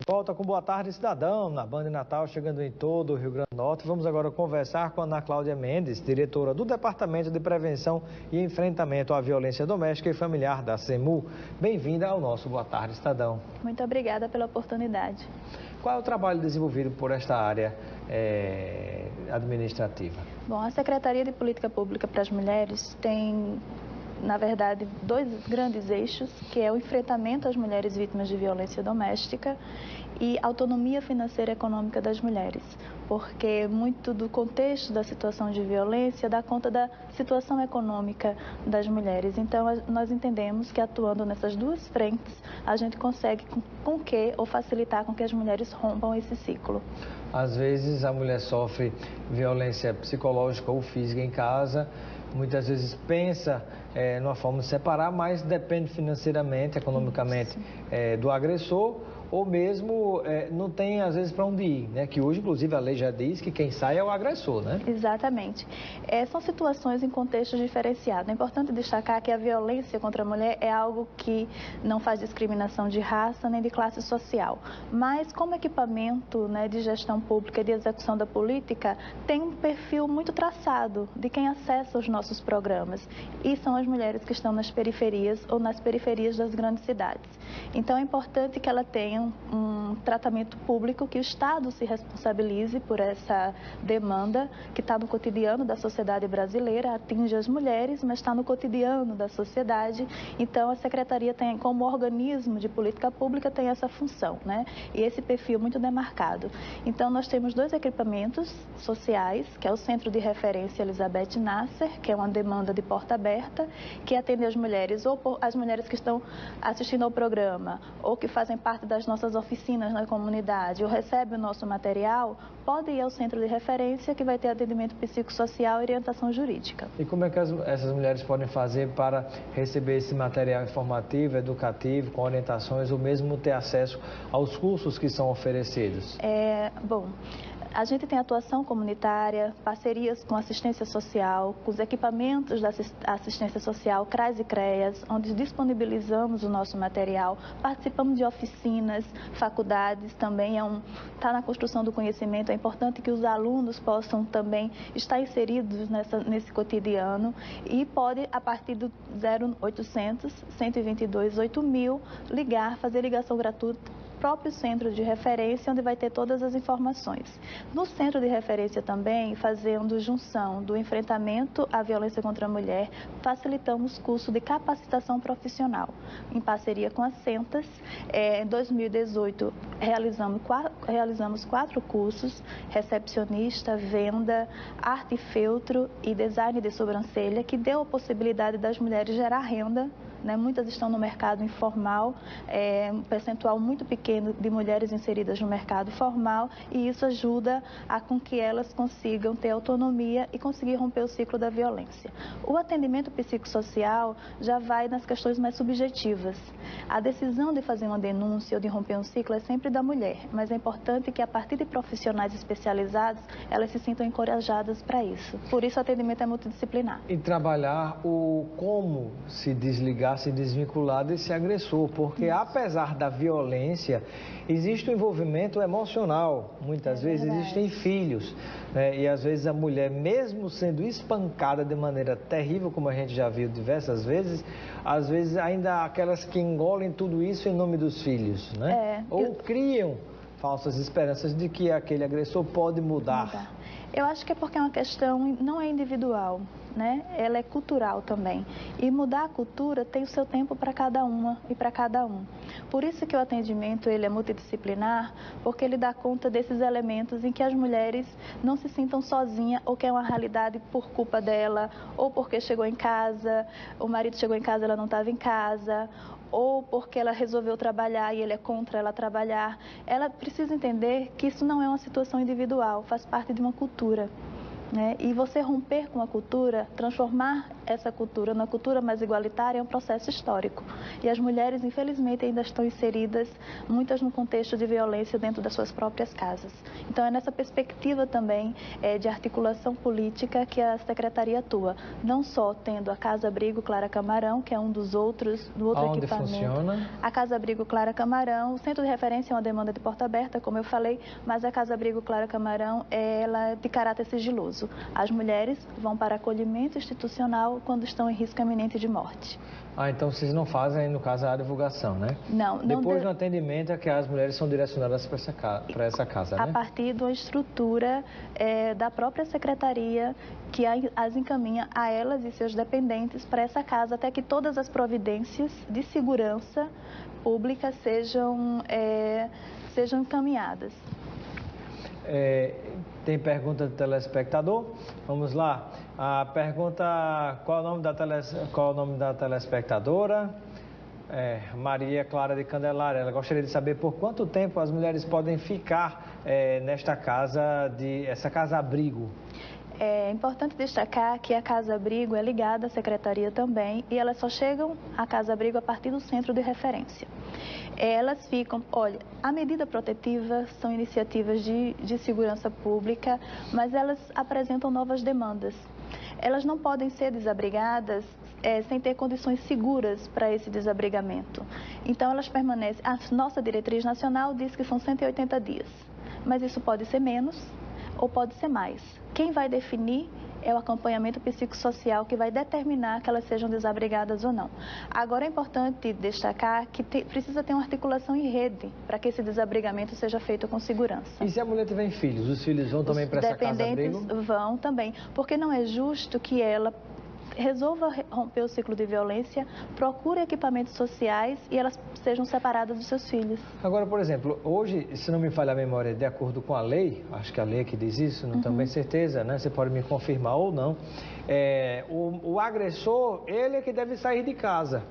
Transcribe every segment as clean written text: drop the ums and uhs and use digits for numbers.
Volta com Boa Tarde Cidadão, na Band Natal, chegando em todo o Rio Grande do Norte. Vamos agora conversar com a Ana Cláudia Mendes, diretora do Departamento de Prevenção e Enfrentamento à Violência Doméstica e Familiar da SEMU. Bem-vinda ao nosso Boa Tarde Cidadão. Muito obrigada pela oportunidade. Qual é o trabalho desenvolvido por esta área administrativa? Bom, a Secretaria de Política Pública para as Mulheres tem, na verdade, dois grandes eixos, que é o enfrentamento às mulheres vítimas de violência doméstica e autonomia financeira e econômica das mulheres, porque muito do contexto da situação de violência dá conta da situação econômica das mulheres. Então, nós entendemos que atuando nessas duas frentes, a gente consegue facilitar com que as mulheres rompam esse ciclo. Às vezes a mulher sofre violência psicológica ou física em casa, muitas vezes pensa numa forma de separar, mas depende financeiramente, economicamente do agressor, ou mesmo não tem às vezes para onde ir, né? Que hoje inclusive a lei já diz que quem sai é o agressor, né? Exatamente. São situações em contextos diferenciados. É importante destacar que a violência contra a mulher é algo que não faz discriminação de raça nem de classe social, mas como equipamento, né, de gestão pública e de execução da política, tem um perfil muito traçado de quem acessa os nossos programas, e são as mulheres que estão nas periferias ou nas periferias das grandes cidades. Então é importante que ela tenha um tratamento público, que o Estado se responsabilize por essa demanda que está no cotidiano da sociedade brasileira, atinge as mulheres, mas está no cotidiano da sociedade. Então a Secretaria tem, como organismo de política pública, tem essa função, né? E esse perfil muito demarcado. Então nós temos dois equipamentos sociais, que é o Centro de Referência Elizabeth Nasser, que é uma demanda de porta aberta, que atende as mulheres, ou as mulheres que estão assistindo ao programa, ou que fazem parte das nossas oficinas na comunidade, ou recebem o nosso material, pode ir ao Centro de Referência, que vai ter atendimento psicossocial e orientação jurídica. E como é que essas mulheres podem fazer para receber esse material informativo, educativo, com orientações, ou mesmo ter acesso aos cursos que são oferecidos? Bom, a gente tem atuação comunitária, parcerias com assistência social, com os equipamentos da assistência social, CRAS e CREAS, onde disponibilizamos o nosso material, participamos de oficinas, faculdades, também está na construção do conhecimento. É importante que os alunos possam também estar inseridos nesse cotidiano, e pode, a partir do 0800 122 8000, fazer ligação gratuita, próprio centro de referência, onde vai ter todas as informações. No centro de referência também, fazendo junção do enfrentamento à violência contra a mulher, facilitamos curso de capacitação profissional, em parceria com a Sentas. Em 2018, realizamos 4 cursos: recepcionista, venda, arte e feltro e design de sobrancelha, que deu a possibilidade das mulheres gerar renda, né? Muitas estão no mercado informal, um percentual muito pequeno de mulheres inseridas no mercado formal, e isso ajuda a com que elas consigam ter autonomia e conseguir romper o ciclo da violência. O atendimento psicossocial já vai nas questões mais subjetivas. A decisão de fazer uma denúncia ou de romper um ciclo é sempre da mulher, mas é importante que, a partir de profissionais especializados, elas se sintam encorajadas para isso. Por isso o atendimento é multidisciplinar. E trabalhar o como se desligar, se desvincular desse agressor, porque apesar da violência, existe o envolvimento emocional. Muitas vezes existem filhos, né? E às vezes a mulher, mesmo sendo espancada de maneira terrível, como a gente já viu diversas vezes, às vezes ainda há aquelas que engolem tudo isso em nome dos filhos, né? Ou criam falsas esperanças de que aquele agressor pode mudar. Eu acho que é porque é uma questão, não é individual, né? Ela é cultural também. E mudar a cultura tem o seu tempo para cada uma e para cada um. Por isso que o atendimento ele é multidisciplinar, porque ele dá conta desses elementos em que as mulheres não se sintam sozinhas, ou que é uma realidade por culpa dela, ou porque chegou em casa, o marido chegou em casa e ela não estava em casa, ou porque ela resolveu trabalhar e ele é contra ela trabalhar. Ela precisa entender que isso não é uma situação individual, faz parte de uma cultura. né? E você romper com a cultura, transformar essa cultura numa cultura mais igualitária é um processo histórico. E as mulheres, infelizmente, ainda estão inseridas, muitas no contexto de violência dentro das suas próprias casas. Então, é nessa perspectiva também de articulação política que a Secretaria atua. Não só tendo a Casa Abrigo Clara Camarão, que é um dos outros, do outro Onde equipamento. Funciona? A Casa Abrigo Clara Camarão, o centro de referência é uma demanda de porta aberta, como eu falei, mas a Casa Abrigo Clara Camarão, ela é de caráter sigiloso. As mulheres vão para acolhimento institucional quando estão em risco iminente de morte. Ah, então vocês não fazem, no caso, a divulgação, né? Não. Depois do atendimento é que as mulheres são direcionadas para essa casa, né? A partir de uma estrutura da própria secretaria que as encaminha a elas e seus dependentes para essa casa, até que todas as providências de segurança pública sejam encaminhadas. Tem pergunta do telespectador? Vamos lá. A pergunta, qual o nome da telespectadora? Maria Clara de Candelária. Ela gostaria de saber por quanto tempo as mulheres podem ficar nesta casa, essa casa-abrigo. É importante destacar que a Casa-Abrigo é ligada à Secretaria também e elas só chegam à Casa-Abrigo a partir do centro de referência. Elas ficam, olha, a medida protetiva são iniciativas de segurança pública, mas elas apresentam novas demandas. Elas não podem ser desabrigadas sem ter condições seguras para esse desabrigamento. Então, elas permanecem. A nossa diretriz nacional diz que são 180 dias, mas isso pode ser menos ou pode ser mais. Quem vai definir é o acompanhamento psicossocial que vai determinar que elas sejam desabrigadas ou não. Agora é importante destacar que precisa ter uma articulação em rede para que esse desabrigamento seja feito com segurança. E se a mulher tiver filhos, os filhos vão também para essa casa-abrigo? Os dependentes vão também, porque não é justo que ela resolva romper o ciclo de violência, procure equipamentos sociais e elas sejam separadas dos seus filhos. Agora, por exemplo, hoje, se não me falha a memória, de acordo com a lei, acho que a lei que diz isso, não tenho bem certeza, né? Você pode me confirmar ou não, o agressor, ele é que deve sair de casa.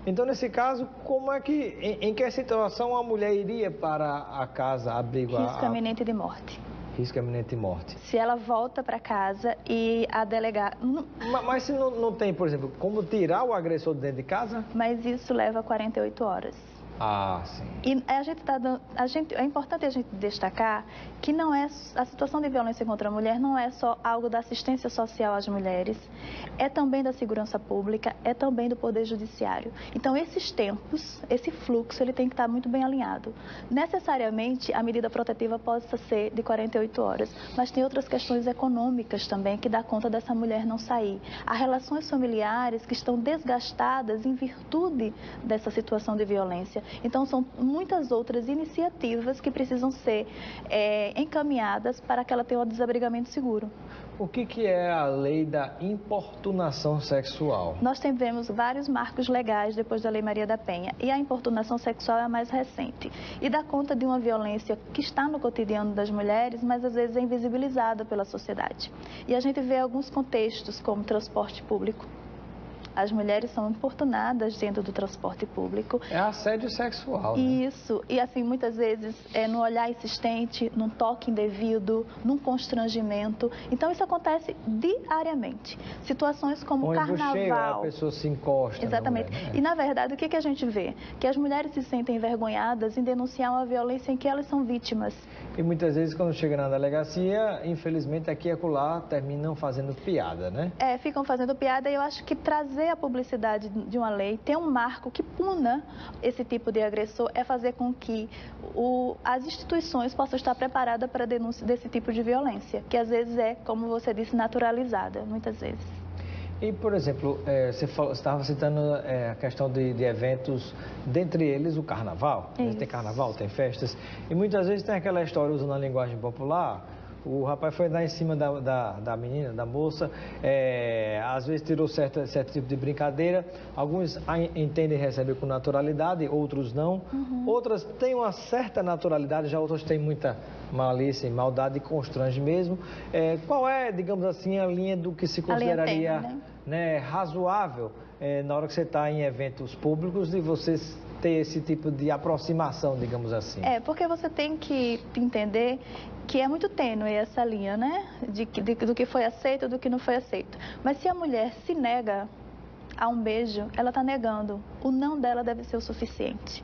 Então, nesse caso, como é que, em que situação a mulher iria para a casa abrigo? Risco iminente de morte. Risco iminente de morte. Se ela volta para casa e a delegada... Mas se não tem, por exemplo, como tirar o agressor de dentro de casa? Mas isso leva 48 horas. Ah, sim. E é importante a gente destacar que não é a situação de violência contra a mulher não é só algo da assistência social às mulheres, é também da segurança pública, é também do Poder Judiciário. Então, esses tempos, esse fluxo, ele tem que estar muito bem alinhado. Necessariamente, a medida protetiva possa ser de 48 horas, mas tem outras questões econômicas também que dá conta dessa mulher não sair. Há relações familiares que estão desgastadas em virtude dessa situação de violência. Então, são muitas outras iniciativas que precisam ser encaminhadas para que ela tenha um desabrigamento seguro. O que é a lei da importunação sexual? Nós tivemos vários marcos legais depois da Lei Maria da Penha e a importunação sexual é a mais recente. E dá conta de uma violência que está no cotidiano das mulheres, mas às vezes é invisibilizada pela sociedade. E a gente vê alguns contextos como transporte público. As mulheres são importunadas dentro do transporte público. É assédio sexual, né? Isso. E assim, muitas vezes, no olhar insistente, num toque indevido, num constrangimento. Então, isso acontece diariamente. Situações como o carnaval. Cheio, a pessoa se encosta. Exatamente. Mulher, né? E, na verdade, o que a gente vê? Que as mulheres se sentem envergonhadas em denunciar uma violência em que elas são vítimas. E muitas vezes, quando chega na delegacia, infelizmente, aqui e acolá, terminam fazendo piada, né? Ficam fazendo piada e eu acho que trazer a publicidade de uma lei, ter um marco que puna esse tipo de agressor, é fazer com que as instituições possam estar preparadas para a denúncia desse tipo de violência, que às vezes é, como você disse, naturalizada, muitas vezes. E, por exemplo, você estava citando a questão de eventos, dentre eles o carnaval. Né? Tem carnaval, tem festas, e muitas vezes tem aquela história, usando a linguagem popular, o rapaz foi dar em cima da menina, da moça, às vezes tirou certo tipo de brincadeira, alguns entendem e recebem com naturalidade, outros não, outras têm uma certa naturalidade, já outras têm muita malícia e maldade e constrange mesmo. Qual é, digamos assim, a linha do que se consideraria razoável na hora que você está em eventos públicos e você ter esse tipo de aproximação, digamos assim? Porque você tem que entender que é muito tênue essa linha, né? Do que foi aceito e do que não foi aceito. Mas se a mulher se nega a um beijo, ela está negando. O não dela deve ser o suficiente.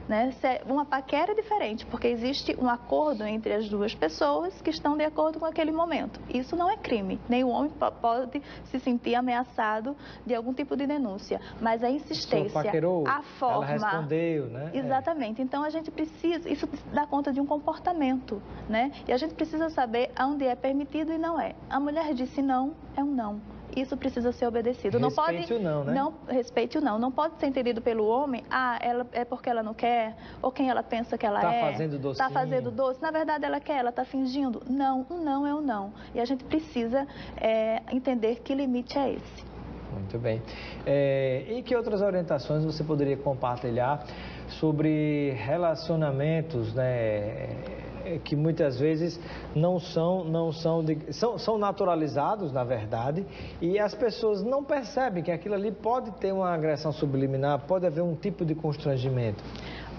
Né? Uma paquera é diferente, porque existe um acordo entre as duas pessoas que estão de acordo com aquele momento. Isso não é crime. Nem o homem pode se sentir ameaçado de algum tipo de denúncia. Mas a insistência, paquerou, a forma... ela respondeu, né? Exatamente. Então, a gente precisa... Isso dá conta de um comportamento, né? E a gente precisa saber onde é permitido e não é. A mulher disse não, é um não. Isso precisa ser obedecido. Respeite o não, né? Respeite o não. Não pode ser entendido pelo homem, ela é porque ela não quer, ou quem ela pensa que ela é. Está fazendo docinho. Está fazendo doce. Na verdade, ela quer, ela está fingindo. Não, um não é um não. E a gente precisa entender que limite é esse. Muito bem. E que outras orientações você poderia compartilhar sobre relacionamentos, né? Que muitas vezes são naturalizados, na verdade, e as pessoas não percebem que aquilo ali pode ter uma agressão subliminar, pode haver um tipo de constrangimento.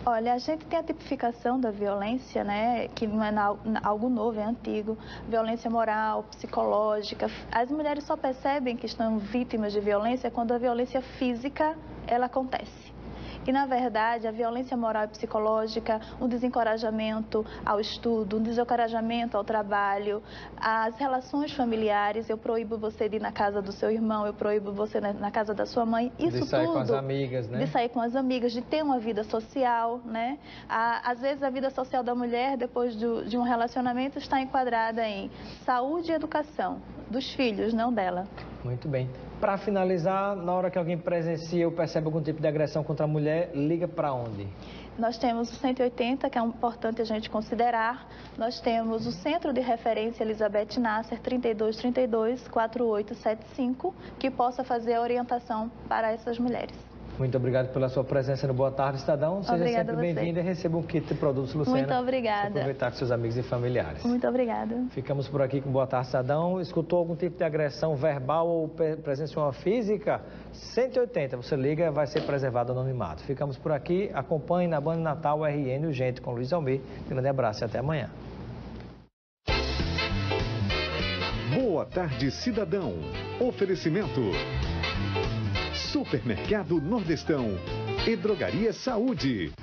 Olha, a gente tem a tipificação da violência, né, que não é algo novo, é antigo, violência moral, psicológica. As mulheres só percebem que estão vítimas de violência quando a violência física, ela acontece. E, na verdade, a violência moral e psicológica, um desencorajamento ao estudo, um desencorajamento ao trabalho, as relações familiares, eu proíbo você de ir na casa do seu irmão, eu proíbo você na casa da sua mãe, isso tudo... De sair com as amigas, né? De sair com as amigas, de ter uma vida social, né? Às vezes, a vida social da mulher, depois de um relacionamento, está enquadrada em saúde e educação dos filhos, não dela. Muito bem. Para finalizar, na hora que alguém presencia ou percebe algum tipo de agressão contra a mulher, liga para onde? Nós temos o 180, que é importante a gente considerar. Nós temos o Centro de Referência Elizabeth Nasser, 3232-4875, que possa fazer a orientação para essas mulheres. Muito obrigado pela sua presença no Boa Tarde, Cidadão. Seja obrigada sempre bem-vinda e receba um kit de produtos, Luciana. Muito obrigada. Aproveitar com seus amigos e familiares. Muito obrigada. Ficamos por aqui com Boa Tarde, Cidadão. Escutou algum tipo de agressão verbal ou presencial física? 180, você liga, vai ser preservado o anonimato. Ficamos por aqui. Acompanhe na Banda Natal RN Urgente com Luiz Almir. Um grande abraço e até amanhã. Boa Tarde, Cidadão. Oferecimento: Supermercado Nordestão e Drogaria Saúde.